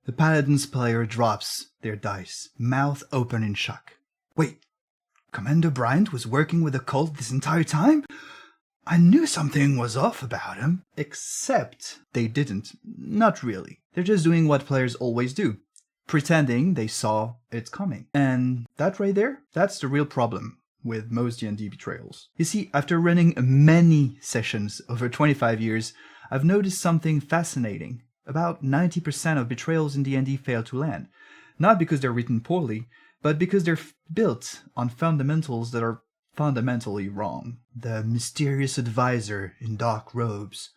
The Paladin's player drops their dice, mouth open in shock. Wait, Commander Bryant was working with the cult this entire time? I knew something was off about him. Except they didn't. Not really. They're just doing what players always do. Pretending they saw it coming. And that right there, that's the real problem with most D&D betrayals. You see, after running many sessions over 25 years, I've noticed something fascinating. About 90% of betrayals in D&D fail to land. Not because they're written poorly, but because they're built on fundamentals that are fundamentally wrong. The mysterious advisor in dark robes,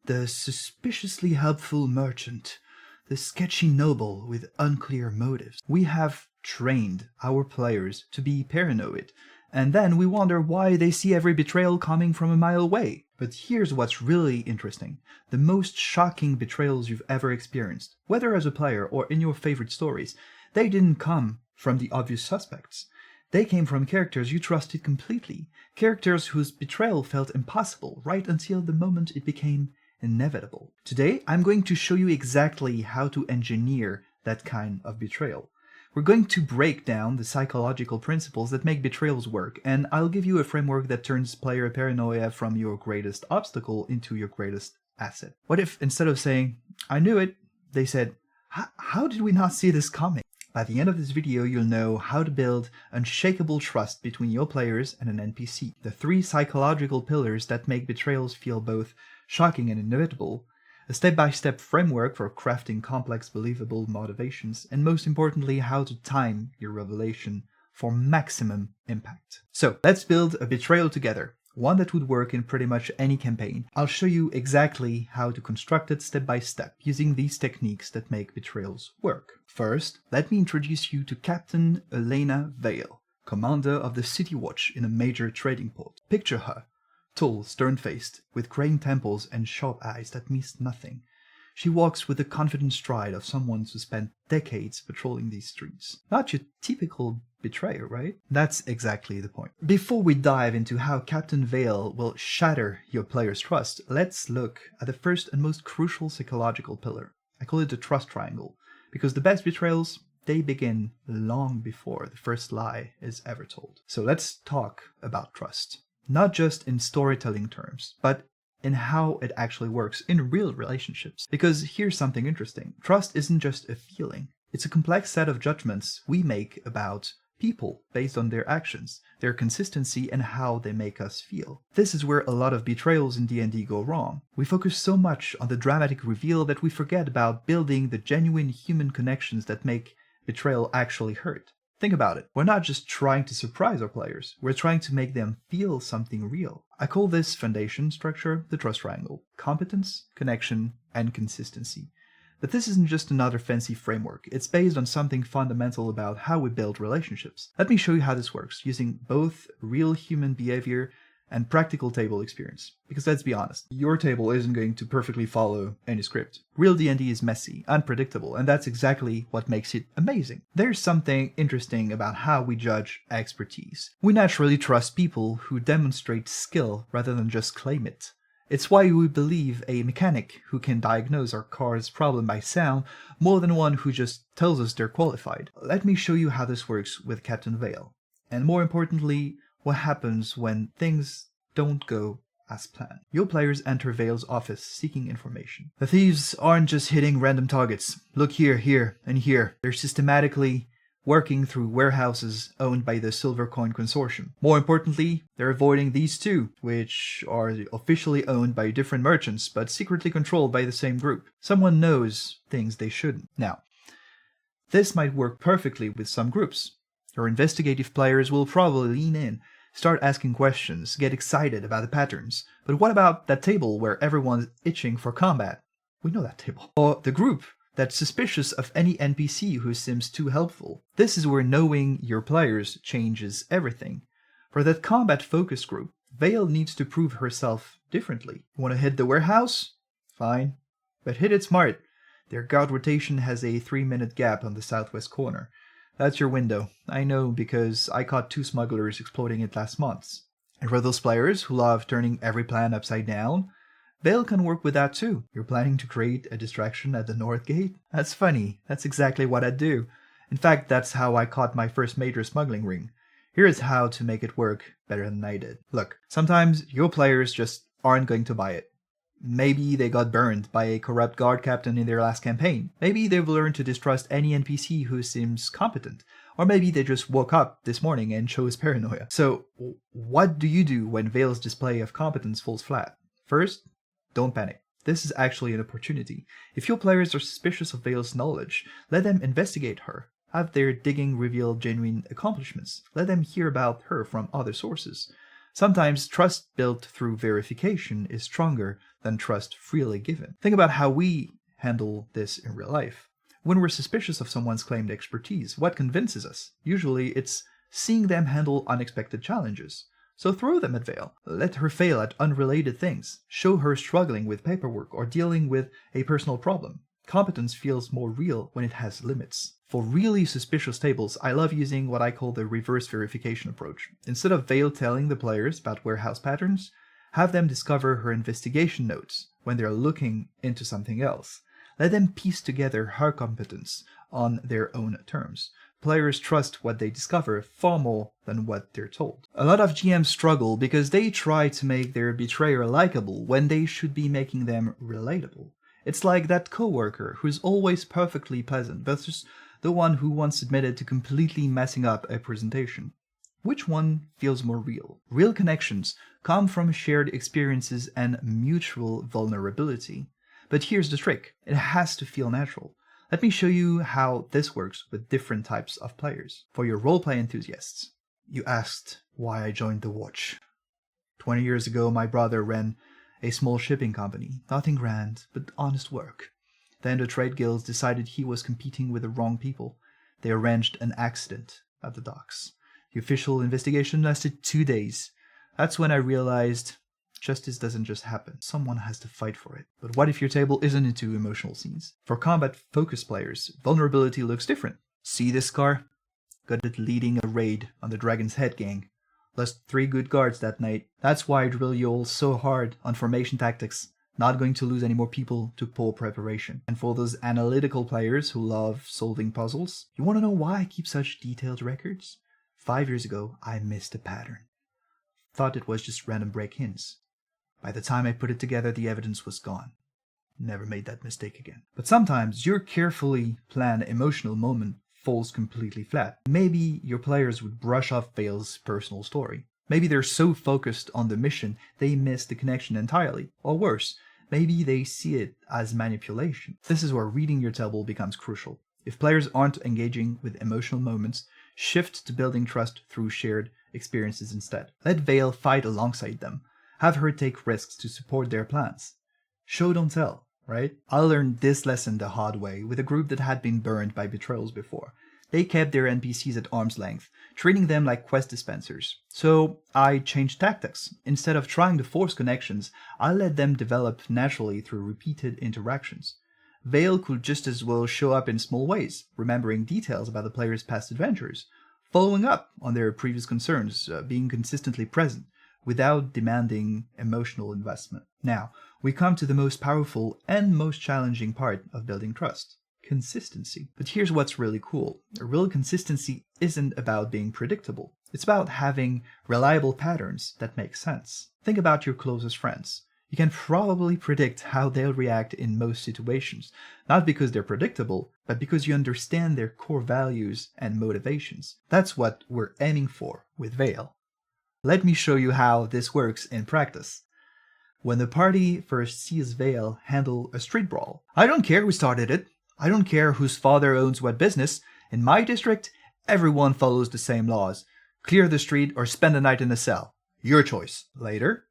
the suspiciously helpful merchant, the sketchy noble with unclear motives. We have trained our players to be paranoid, and then we wonder why they see every betrayal coming from a mile away. But here's what's really interesting. The most shocking betrayals you've ever experienced, whether as a player or in your favorite stories, they didn't come from the obvious suspects. They came from characters you trusted completely, characters whose betrayal felt impossible right until the moment it became inevitable. Today, I'm going to show you exactly how to engineer that kind of betrayal. We're going to break down the psychological principles that make betrayals work, and I'll give you a framework that turns player paranoia from your greatest obstacle into your greatest asset. What if, instead of saying, "I knew it," they said, "How did we not see this coming?" By the end of this video, you'll know how to build unshakable trust between your players and an NPC. The 3 psychological pillars that make betrayals feel both shocking and inevitable, a step-by-step framework for crafting complex, believable motivations, and most importantly, how to time your revelation for maximum impact. So, let's build a betrayal together, one that would work in pretty much any campaign. I'll show you exactly how to construct it step by step, using these techniques that make betrayals work. First, let me introduce you to Captain Elena Vale, commander of the City Watch in a major trading port. Picture her. Tall, stern-faced, with graying temples and sharp eyes that miss nothing. She walks with the confident stride of someone who spent decades patrolling these streets. Not your typical betrayer, right? That's exactly the point. Before we dive into how Captain Vale will shatter your player's trust, let's look at the first and most crucial psychological pillar. I call it the trust triangle, because the best betrayals, they begin long before the first lie is ever told. So let's talk about trust. Not just in storytelling terms, but in how it actually works in real relationships. Because here's something interesting. Trust isn't just a feeling. It's a complex set of judgments we make about people based on their actions, their consistency, and how they make us feel. This is where a lot of betrayals in D&D go wrong. We focus so much on the dramatic reveal that we forget about building the genuine human connections that make betrayal actually hurt. Think about it. We're not just trying to surprise our players. We're trying to make them feel something real. I call this foundation structure the trust triangle. Competence, connection, and consistency. But this isn't just another fancy framework. It's based on something fundamental about how we build relationships. Let me show you how this works, using both real human behavior and practical table experience. Because let's be honest, your table isn't going to perfectly follow any script. Real D&D is messy, unpredictable, and that's exactly what makes it amazing. There's something interesting about how we judge expertise. We naturally trust people who demonstrate skill rather than just claim it. It's why we believe a mechanic who can diagnose our car's problem by sound more than one who just tells us they're qualified. Let me show you how this works with Captain Vale. And more importantly, what happens when things don't go as planned. Your players enter Vale's office seeking information. The thieves aren't just hitting random targets. Look here, here, and here. They're systematically working through warehouses owned by the Silver Coin Consortium. More importantly, they're avoiding these 2, which are officially owned by different merchants, but secretly controlled by the same group. Someone knows things they shouldn't. Now, this might work perfectly with some groups. Your investigative players will probably lean in, start asking questions, get excited about the patterns. But what about that table where everyone's itching for combat? We know that table. Or the group that's suspicious of any NPC who seems too helpful. This is where knowing your players changes everything. For that combat-focused group, Vale needs to prove herself differently. You want to hit the warehouse? Fine. But hit it smart. Their guard rotation has a 3-minute gap on the southwest corner. That's your window. I know because I caught 2 smugglers exploiting it last month. And for those players who love turning every plan upside down, Veil can work with that too. You're planning to create a distraction at the North Gate? That's funny. That's exactly what I'd do. In fact, that's how I caught my first major smuggling ring. Here's how to make it work better than I did. Look, sometimes your players just aren't going to buy it. Maybe they got burned by a corrupt guard captain in their last campaign. Maybe they've learned to distrust any NPC who seems competent. Or maybe they just woke up this morning and chose paranoia. So, what do you do when Veil's display of competence falls flat? First, don't panic. This is actually an opportunity. If your players are suspicious of Veil's knowledge, let them investigate her. Have their digging reveal genuine accomplishments. Let them hear about her from other sources. Sometimes trust built through verification is stronger than trust freely given. Think about how we handle this in real life. When we're suspicious of someone's claimed expertise, what convinces us? Usually it's seeing them handle unexpected challenges. So throw them at Veil. Let her fail at unrelated things. Show her struggling with paperwork or dealing with a personal problem. Competence feels more real when it has limits. For really suspicious tables, I love using what I call the reverse verification approach. Instead of Veil telling the players about warehouse patterns, have them discover her investigation notes when they're looking into something else. Let them piece together her competence on their own terms. Players trust what they discover far more than what they're told. A lot of GMs struggle because they try to make their betrayer likable when they should be making them relatable. It's like that coworker who's always perfectly pleasant versus the one who once admitted to completely messing up a presentation. Which one feels more real? Real connections come from shared experiences and mutual vulnerability. But here's the trick. It has to feel natural. Let me show you how this works with different types of players. For your roleplay enthusiasts, you asked why I joined the Watch. 20 years ago, my brother ran a small shipping company. Nothing grand, but honest work. Then the trade guilds decided he was competing with the wrong people. They arranged an accident at the docks. The official investigation lasted 2 days. That's when I realized justice doesn't just happen. Someone has to fight for it. But what if your table isn't into emotional scenes? For combat-focused players, vulnerability looks different. See this scar? Got it leading a raid on the Dragon's Head gang. Lost 3 good guards that night. That's why I drill you all so hard on formation tactics. Not going to lose any more people to poor preparation. And for those analytical players who love solving puzzles, you want to know why I keep such detailed records? 5 years ago, I missed a pattern. Thought it was just random break-ins. By the time I put it together, the evidence was gone. Never made that mistake again. But sometimes your carefully planned emotional moment falls completely flat. Maybe your players would brush off Veil's personal story. Maybe they're so focused on the mission they miss the connection entirely. Or worse, maybe they see it as manipulation. This is where reading your table becomes crucial. If players aren't engaging with emotional moments, shift to building trust through shared experiences instead. Let Veil fight alongside them. Have her take risks to support their plans. Show, don't tell, right? I learned this lesson the hard way with a group that had been burned by betrayals before. They kept their NPCs at arm's length, treating them like quest dispensers. So I changed tactics. Instead of trying to force connections, I let them develop naturally through repeated interactions. Veil could just as well show up in small ways, remembering details about the player's past adventures, following up on their previous concerns, being consistently present, without demanding emotional investment. Now, we come to the most powerful and most challenging part of building trust. Consistency. But here's what's really cool. Real consistency isn't about being predictable. It's about having reliable patterns that make sense. Think about your closest friends. You can probably predict how they'll react in most situations, not because they're predictable, but because you understand their core values and motivations. That's what we're aiming for with Veil. Let me show you how this works in practice. When the party first sees Veil handle a street brawl, I don't care who started it. I don't care whose father owns what business. In my district, everyone follows the same laws. Clear the street or spend the night in a cell. Your choice. Later,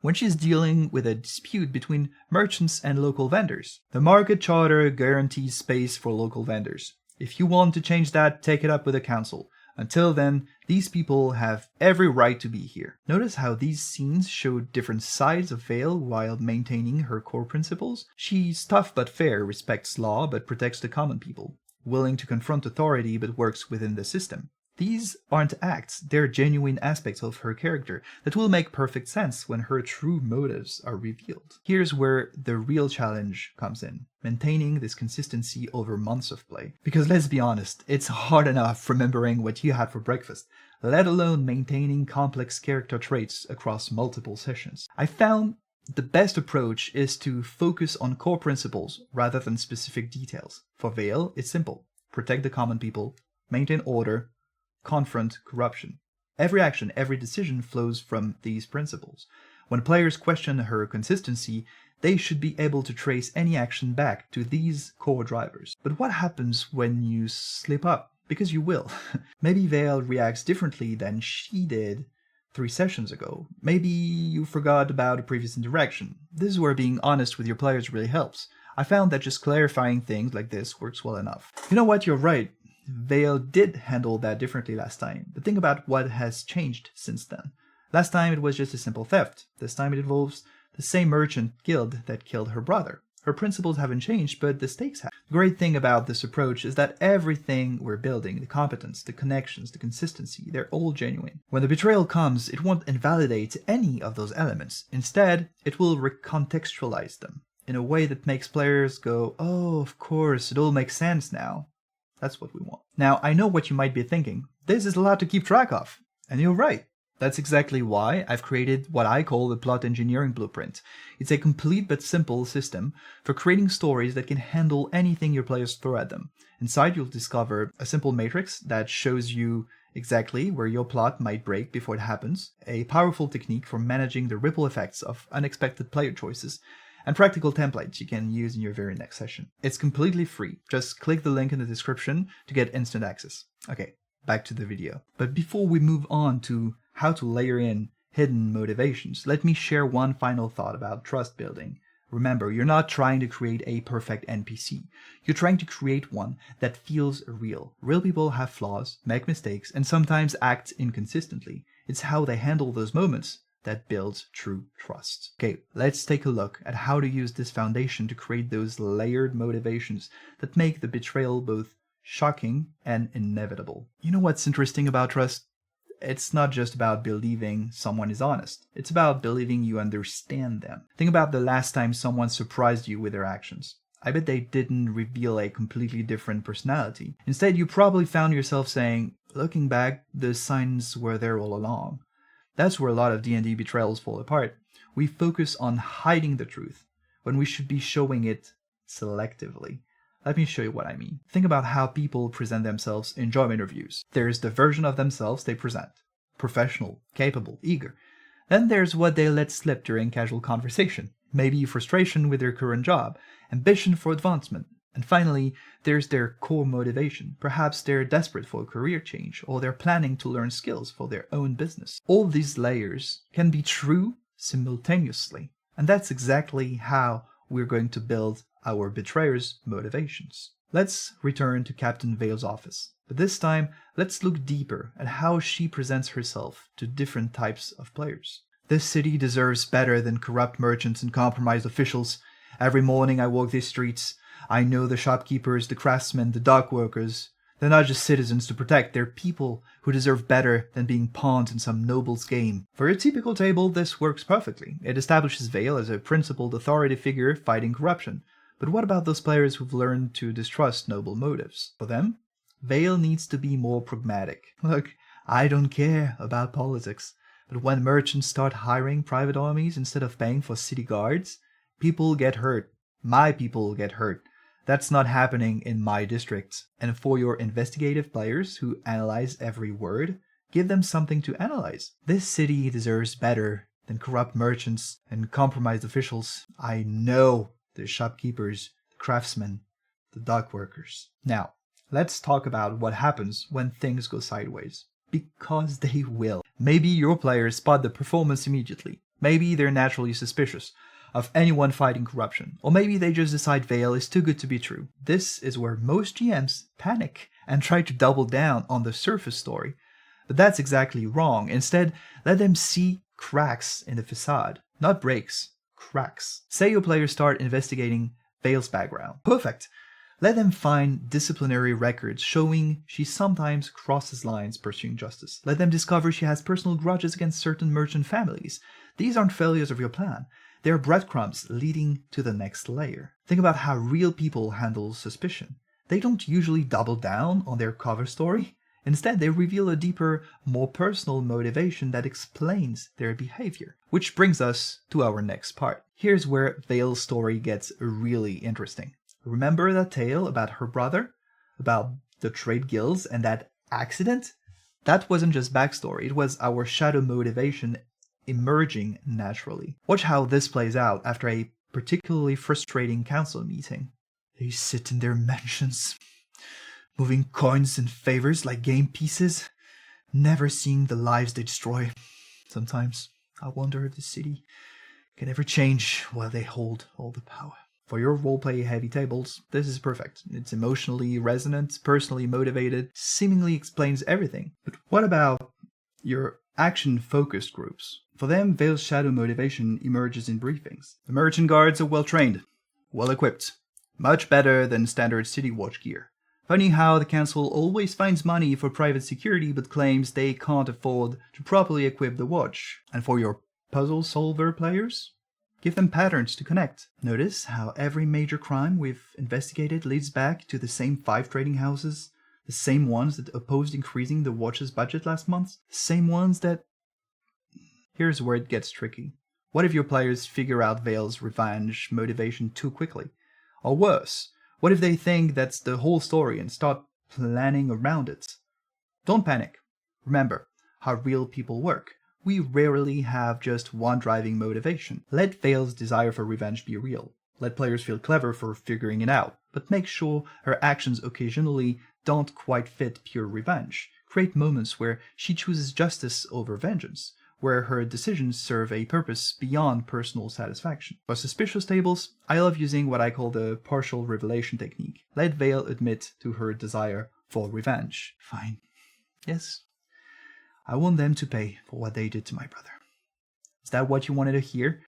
when she's dealing with a dispute between merchants and local vendors, the market charter guarantees space for local vendors. If you want to change that, take it up with the council. Until then, these people have every right to be here. Notice how these scenes show different sides of Veil while maintaining her core principles. She's tough but fair, respects law but protects the common people, willing to confront authority but works within the system. These aren't acts, they're genuine aspects of her character that will make perfect sense when her true motives are revealed. Here's where the real challenge comes in, maintaining this consistency over months of play. Because let's be honest, it's hard enough remembering what you had for breakfast, let alone maintaining complex character traits across multiple sessions. I found the best approach is to focus on core principles rather than specific details. For Vale, it's simple. Protect the common people, maintain order, confront corruption. Every action, every decision flows from these principles. When players question her consistency, they should be able to trace any action back to these core drivers. But what happens when you slip up? Because you will. Maybe Vale reacts differently than she did 3 sessions ago. Maybe you forgot about a previous interaction. This is where being honest with your players really helps. I found that just clarifying things like this works well enough. You know what, you're right. Vale did handle that differently last time, but think about what has changed since then. Last time it was just a simple theft. This time it involves the same merchant guild that killed her brother. Her principles haven't changed, but the stakes have. The great thing about this approach is that everything we're building, the competence, the connections, the consistency, they're all genuine. When the betrayal comes, it won't invalidate any of those elements. Instead, it will recontextualize them in a way that makes players go, oh, of course, it all makes sense now. That's what we want. Now, I know what you might be thinking. This is a lot to keep track of. And you're right. That's exactly why I've created what I call the plot engineering blueprint. It's a complete but simple system for creating stories that can handle anything your players throw at them. Inside, you'll discover a simple matrix that shows you exactly where your plot might break before it happens, a powerful technique for managing the ripple effects of unexpected player choices, and practical templates you can use in your very next session. It's completely free. Just click the link in the description to get instant access. Okay, back to the video. But before we move on to how to layer in hidden motivations, let me share one final thought about trust building. Remember, you're not trying to create a perfect NPC. You're trying to create one that feels real. Real people have flaws, make mistakes, and sometimes act inconsistently. It's how they handle those moments that builds true trust. Okay, let's take a look at how to use this foundation to create those layered motivations that make the betrayal both shocking and inevitable. You know what's interesting about trust? It's not just about believing someone is honest. It's about believing you understand them. Think about the last time someone surprised you with their actions. I bet they didn't reveal a completely different personality. Instead, you probably found yourself saying, looking back, the signs were there all along. That's where a lot of D&D betrayals fall apart. We focus on hiding the truth when we should be showing it selectively. Let me show you what I mean. Think about how people present themselves in job interviews. There's the version of themselves they present. Professional, capable, eager. Then there's what they let slip during casual conversation. Maybe frustration with their current job, ambition for advancement. And finally, there's their core motivation. Perhaps they're desperate for a career change, or they're planning to learn skills for their own business. All these layers can be true simultaneously. And that's exactly how we're going to build our betrayer's motivations. Let's return to Captain Vale's office. But this time, let's look deeper at how she presents herself to different types of players. This city deserves better than corrupt merchants and compromised officials. Every morning I walk these streets. I know the shopkeepers, the craftsmen, the dock workers. They're not just citizens to protect, they're people who deserve better than being pawns in some noble's game. For a typical table, this works perfectly. It establishes Vale as a principled authority figure fighting corruption. But what about those players who've learned to distrust noble motives? For them, Vale needs to be more pragmatic. Look, I don't care about politics, but when merchants start hiring private armies instead of paying for city guards, people get hurt. My people get hurt. That's not happening in my district. And for your investigative players who analyze every word, give them something to analyze. This city deserves better than corrupt merchants and compromised officials. I know the shopkeepers, the craftsmen, the dock workers. Now, let's talk about what happens when things go sideways. Because they will. Maybe your players spot the performance immediately. Maybe they're naturally suspicious of anyone fighting corruption. Or maybe they just decide Vale is too good to be true. This is where most GMs panic and try to double down on the surface story. But that's exactly wrong. Instead, let them see cracks in the facade, not breaks. Cracks. Say your players start investigating Vale's background. Perfect. Let them find disciplinary records showing she sometimes crosses lines pursuing justice. Let them discover she has personal grudges against certain merchant families. These aren't failures of your plan. They are breadcrumbs leading to the next layer. Think about how real people handle suspicion. They don't usually double down on their cover story. Instead, they reveal a deeper, more personal motivation that explains their behavior. Which brings us to our next part. Here's where Vale's story gets really interesting. Remember that tale about her brother? About the trade guilds and that accident? That wasn't just backstory, it was our shadow motivation emerging naturally. Watch how this plays out after a particularly frustrating council meeting. They sit in their mansions, moving coins and favors like game pieces, never seeing the lives they destroy. Sometimes I wonder if the city can ever change while they hold all the power. For your roleplay heavy tables, this is perfect. It's emotionally resonant, personally motivated, seemingly explains everything. But what about your action-focused groups? For them, Vale's shadow motivation emerges in briefings. The merchant guards are well-trained, well-equipped, much better than standard City Watch gear. Funny how the council always finds money for private security but claims they can't afford to properly equip the watch. And for your puzzle solver players, give them patterns to connect. Notice how every major crime we've investigated leads back to the same 5 trading houses, the same ones that opposed increasing the watch's budget last month, the same ones that... Here's where it gets tricky. What if your players figure out Vale's revenge motivation too quickly? Or worse, what if they think that's the whole story and start planning around it? Don't panic. Remember how real people work. We rarely have just one driving motivation. Let Vale's desire for revenge be real. Let players feel clever for figuring it out, but make sure her actions occasionally don't quite fit pure revenge. Create moments where she chooses justice over vengeance, where her decisions serve a purpose beyond personal satisfaction. For suspicious tables, I love using what I call the partial revelation technique. Let Vale admit to her desire for revenge. Fine. Yes, I want them to pay for what they did to my brother. Is that what you wanted to hear?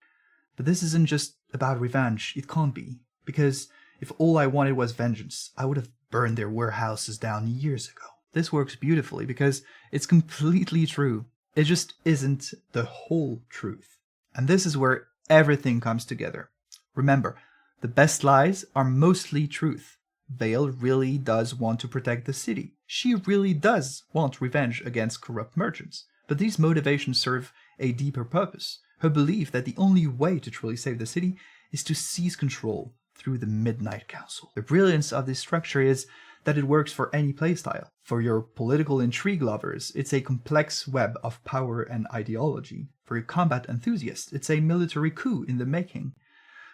But this isn't just about revenge. It can't be. Because if all I wanted was vengeance, I would have burned their warehouses down years ago. This works beautifully because it's completely true. It just isn't the whole truth. And this is where everything comes together. Remember, the best lies are mostly truth. Vale really does want to protect the city. She really does want revenge against corrupt merchants. But these motivations serve a deeper purpose. Her belief that the only way to truly save the city is to seize control through the Midnight Council. The brilliance of this structure is that it works for any playstyle. For your political intrigue lovers, it's a complex web of power and ideology. For your combat enthusiasts, it's a military coup in the making.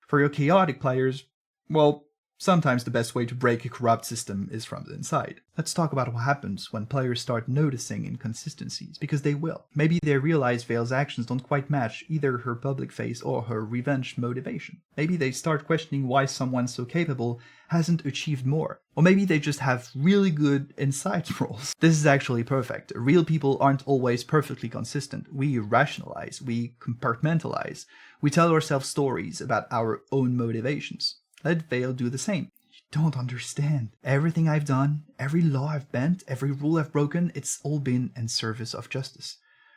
For your chaotic players, well, sometimes the best way to break a corrupt system is from the inside. Let's talk about what happens when players start noticing inconsistencies, because they will. Maybe they realize Vale's actions don't quite match either her public face or her revenge motivation. Maybe they start questioning why someone so capable hasn't achieved more. Or maybe they just have really good insight rolls. This is actually perfect. Real people aren't always perfectly consistent. We rationalize, we compartmentalize, we tell ourselves stories about our own motivations. Let Vale do the same. You don't understand. Everything I've done, every law I've bent, every rule I've broken, it's all been in service of justice.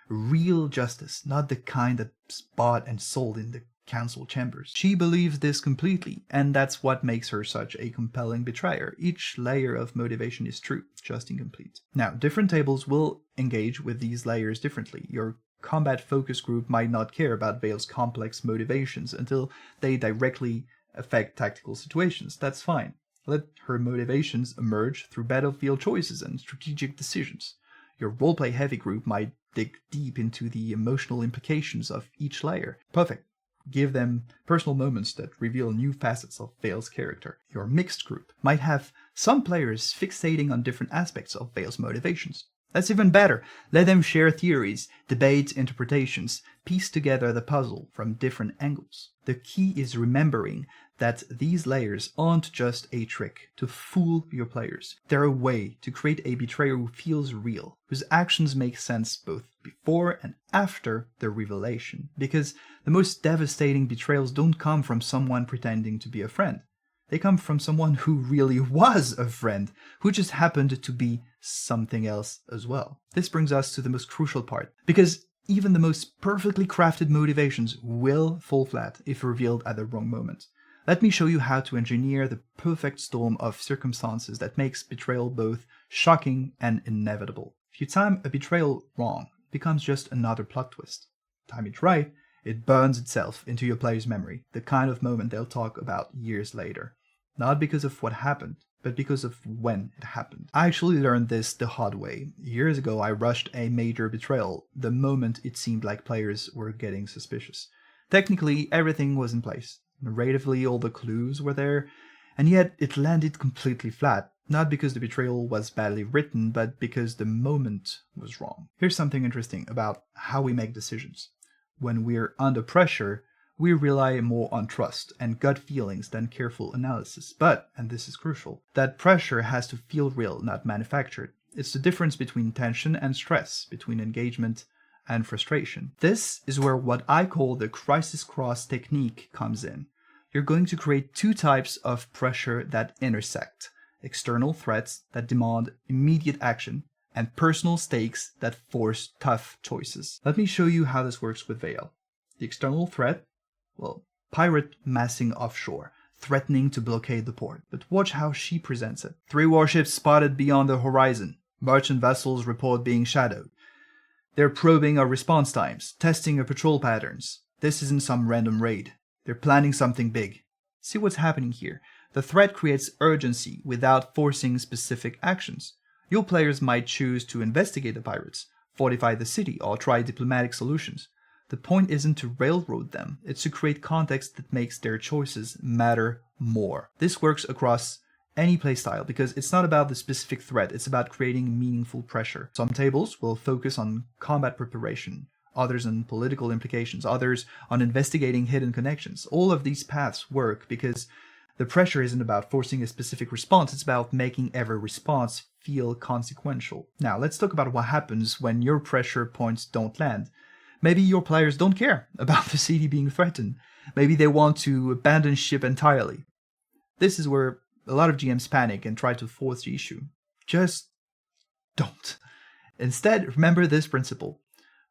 Real justice, not the kind that's bought and sold in the council chambers. She believes this completely, and that's what makes her such a compelling betrayer. Each layer of motivation is true, just incomplete. Now, different tables will engage with these layers differently. Your combat focus group might not care about Vale's complex motivations until they directly affect tactical situations. That's fine. Let her motivations emerge through battlefield choices and strategic decisions. Your roleplay heavy group might dig deep into the emotional implications of each layer. Perfect. Give them personal moments that reveal new facets of Vale's character. Your mixed group might have some players fixating on different aspects of Vale's motivations. That's even better. Let them share theories, debate interpretations, piece together the puzzle from different angles. The key is remembering that these layers aren't just a trick to fool your players. They're a way to create a betrayer who feels real, whose actions make sense both before and after the revelation. Because the most devastating betrayals don't come from someone pretending to be a friend. They come from someone who really was a friend, who just happened to be something else as well. This brings us to the most crucial part, because even the most perfectly crafted motivations will fall flat if revealed at the wrong moment. Let me show you how to engineer the perfect storm of circumstances that makes betrayal both shocking and inevitable. If you time a betrayal wrong, it becomes just another plot twist. Time it right, it burns itself into your player's memory, the kind of moment they'll talk about years later. Not because of what happened, but because of when it happened. I actually learned this the hard way. Years ago, I rushed a major betrayal the moment it seemed like players were getting suspicious. Technically, everything was in place. Narratively, all the clues were there, and yet it landed completely flat, not because the betrayal was badly written, but because the moment was wrong. Here's something interesting about how we make decisions. When we're under pressure, we rely more on trust and gut feelings than careful analysis. But, and this is crucial, that pressure has to feel real, not manufactured. It's the difference between tension and stress, between engagement and frustration. This is where what I call the crisis cross technique comes in. You're going to create two types of pressure that intersect: external threats that demand immediate action, and personal stakes that force tough choices. Let me show you how this works with Veil. The external threat, well, pirate massing offshore, threatening to blockade the port. But watch how she presents it. 3 warships spotted beyond the horizon. Merchant vessels report being shadowed. They're probing our response times, testing our patrol patterns. This isn't some random raid. They're planning something big. See what's happening here? The threat creates urgency without forcing specific actions. Your players might choose to investigate the pirates, fortify the city, or try diplomatic solutions. The point isn't to railroad them, it's to create context that makes their choices matter more. This works across any playstyle because it's not about the specific threat, it's about creating meaningful pressure. Some tables will focus on combat preparation, others on political implications, others on investigating hidden connections. All of these paths work because the pressure isn't about forcing a specific response, it's about making every response feel consequential. Now, let's talk about what happens when your pressure points don't land. Maybe your players don't care about the city being threatened. Maybe they want to abandon ship entirely. This is where a lot of GMs panic and try to force the issue. Just don't. Instead, remember this principle.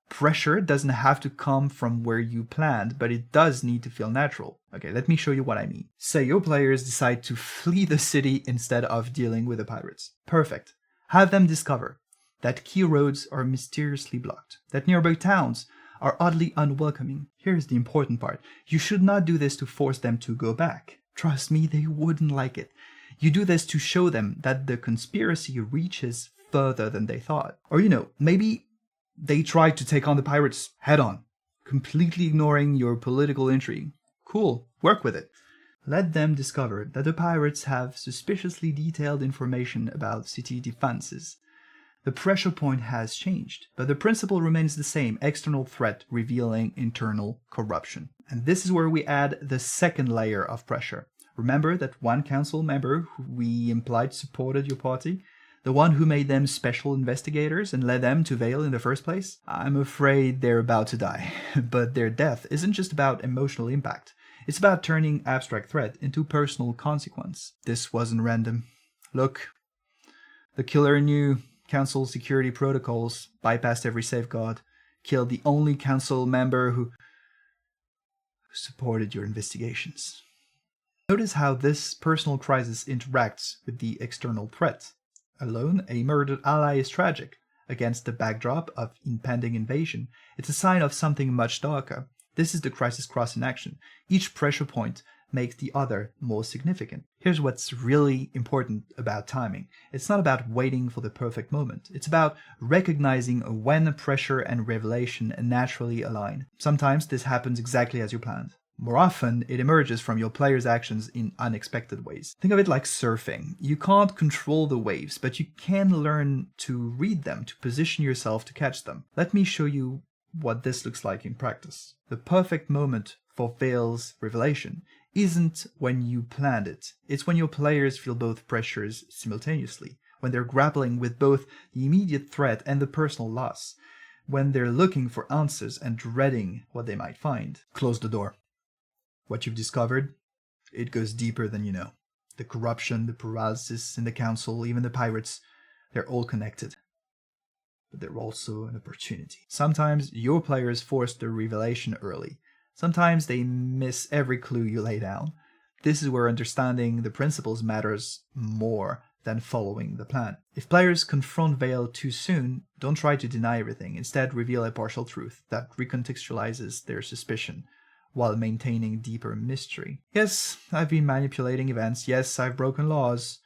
Pressure doesn't have to come from where you planned, but it does need to feel natural. Okay, let me show you what I mean. Say your players decide to flee the city instead of dealing with the pirates. Perfect. Have them discover that key roads are mysteriously blocked, that nearby towns are oddly unwelcoming. Here's the important part. You should not do this to force them to go back. Trust me, they wouldn't like it. You do this to show them that the conspiracy reaches further than they thought. Or, maybe they tried to take on the pirates head-on, completely ignoring your political intrigue. Cool, work with it. Let them discover that the pirates have suspiciously detailed information about city defenses. The pressure point has changed, but the principle remains the same: external threat revealing internal corruption. And this is where we add the second layer of pressure. Remember that one council member who we implied supported your party? The one who made them special investigators and led them to Vale in the first place? I'm afraid they're about to die. But their death isn't just about emotional impact. It's about turning abstract threat into personal consequence. This wasn't random. Look, the killer knew council security protocols, bypassed every safeguard, killed the only council member who supported your investigations. Notice how this personal crisis interacts with the external threat. Alone, a murdered ally is tragic. Against the backdrop of impending invasion, it's a sign of something much darker. This is the crisis cross in action. Each pressure point makes the other more significant. Here's what's really important about timing. It's not about waiting for the perfect moment. It's about recognizing when pressure and revelation naturally align. Sometimes this happens exactly as you planned. More often, it emerges from your players' actions in unexpected ways. Think of it like surfing. You can't control the waves, but you can learn to read them, to position yourself to catch them. Let me show you what this looks like in practice. The perfect moment for Vale's revelation isn't when you planned it. It's when your players feel both pressures simultaneously, when they're grappling with both the immediate threat and the personal loss, when they're looking for answers and dreading what they might find. Close the door. What you've discovered, it goes deeper than you know. the corruption, the paralysis in the council, even the pirates, they're all connected. But they're also an opportunity. Sometimes your players force the revelation early. Sometimes they miss every clue you lay down. This is where understanding the principles matters more than following the plan. If players confront Vale too soon, don't try to deny everything. Instead, reveal a partial truth that recontextualizes their suspicion while maintaining deeper mystery. Yes, I've been manipulating events. Yes, I've broken laws.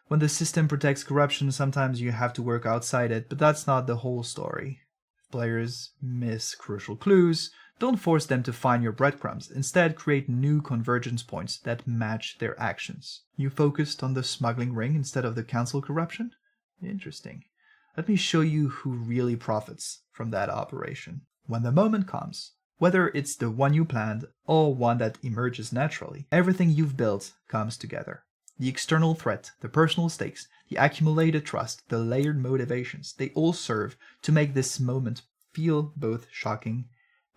When the system protects corruption, sometimes you have to work outside it, but that's not the whole story. If players miss crucial clues, don't force them to find your breadcrumbs. Instead, create new convergence points that match their actions. You focused on the smuggling ring instead of the council corruption? Interesting. Let me show you who really profits from that operation. When the moment comes, whether it's the one you planned or one that emerges naturally, everything you've built comes together. The external threat, the personal stakes, the accumulated trust, the layered motivations, they all serve to make this moment feel both shocking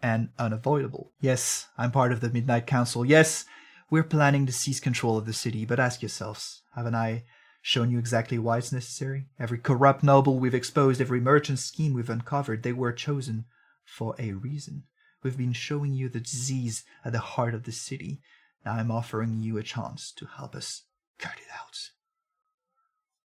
and unavoidable. Yes, I'm part of the Midnight Council. Yes, we're planning to seize control of the city, but ask yourselves, haven't I shown you exactly why it's necessary? Every corrupt noble we've exposed, every merchant scheme we've uncovered, they were chosen for a reason. We've been showing you the disease at the heart of the city. Now I'm offering you a chance to help us cut it out.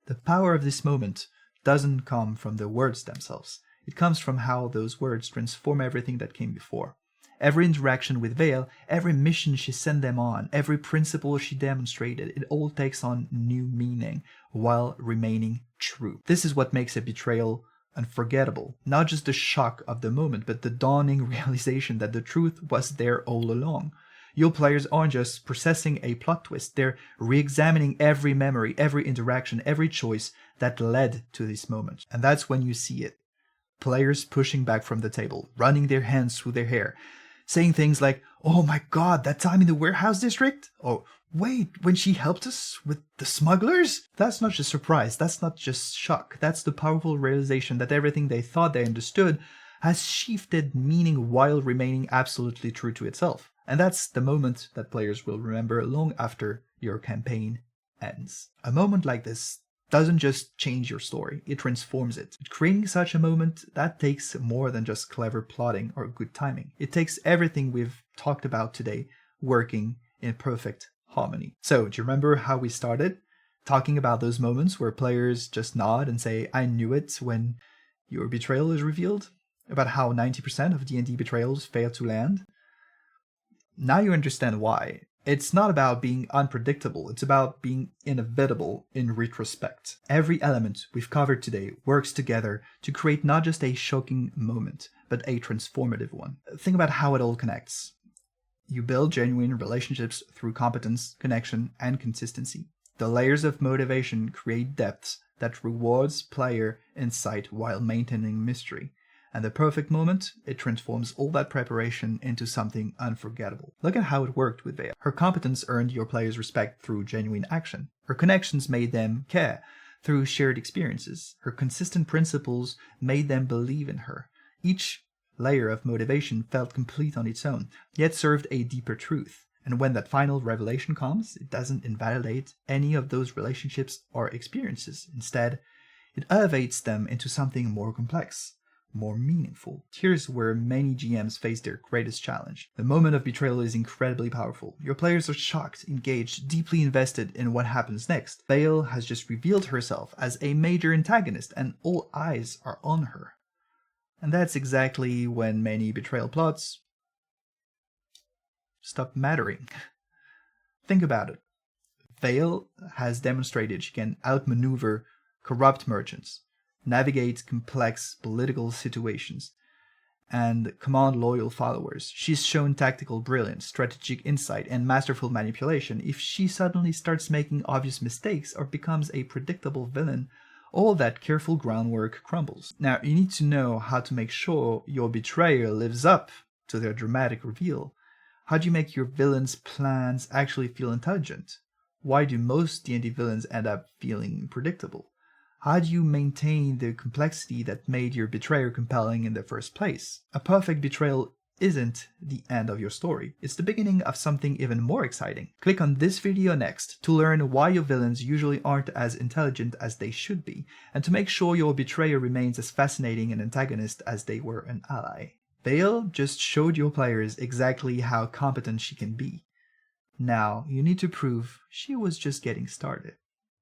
The power of this moment doesn't come from the words themselves. It comes from how those words transform everything that came before. Every interaction with Vale, every mission she sent them on, every principle she demonstrated, it all takes on new meaning while remaining true. This is what makes a betrayal unforgettable. Not just the shock of the moment, but the dawning realization that the truth was there all along. Your players aren't just processing a plot twist, they're re-examining every memory, every interaction, every choice that led to this moment. And that's when you see it. Players pushing back from the table, running their hands through their hair, saying things like, "Oh my god, that time in the warehouse district? Oh, wait, when she helped us with the smugglers?" That's not just surprise, that's not just shock, that's the powerful realization that everything they thought they understood has shifted meaning while remaining absolutely true to itself. And that's the moment that players will remember long after your campaign ends. A moment like this doesn't just change your story, it transforms it. Creating such a moment, that takes more than just clever plotting or good timing. It takes everything we've talked about today working in perfect harmony. So, do you remember how we started? Talking about those moments where players just nod and say, "I knew it," when your betrayal is revealed? About how 90% of D&D betrayals fail to land? Now you understand why. It's not about being unpredictable, it's about being inevitable in retrospect. Every element we've covered today works together to create not just a shocking moment, but a transformative one. Think about how it all connects. You build genuine relationships through competence, connection, and consistency. The layers of motivation create depths that rewards player insight while maintaining mystery. And the perfect moment, it transforms all that preparation into something unforgettable. Look at how it worked with Vale. Her competence earned your players' respect through genuine action. Her connections made them care through shared experiences. Her consistent principles made them believe in her. Each layer of motivation felt complete on its own, yet served a deeper truth. And when that final revelation comes, it doesn't invalidate any of those relationships or experiences. Instead, it elevates them into something more complex, more meaningful. Here's where many GMs face their greatest challenge. The moment of betrayal is incredibly powerful. Your players are shocked, engaged, deeply invested in what happens next. Vale has just revealed herself as a major antagonist, and all eyes are on her. And that's exactly when many betrayal plots stop mattering. Think about it. Vale has demonstrated she can outmaneuver corrupt merchants, navigate complex political situations, and command loyal followers. She's shown tactical brilliance, strategic insight, and masterful manipulation. If she suddenly starts making obvious mistakes or becomes a predictable villain, all that careful groundwork crumbles. Now, you need to know how to make sure your betrayer lives up to their dramatic reveal. How do you make your villain's plans actually feel intelligent? Why do most D&D villains end up feeling predictable? How do you maintain the complexity that made your betrayer compelling in the first place? A perfect betrayal isn't the end of your story. It's the beginning of something even more exciting. Click on this video next to learn why your villains usually aren't as intelligent as they should be, and to make sure your betrayer remains as fascinating an antagonist as they were an ally. Vale just showed your players exactly how competent she can be. Now, you need to prove she was just getting started.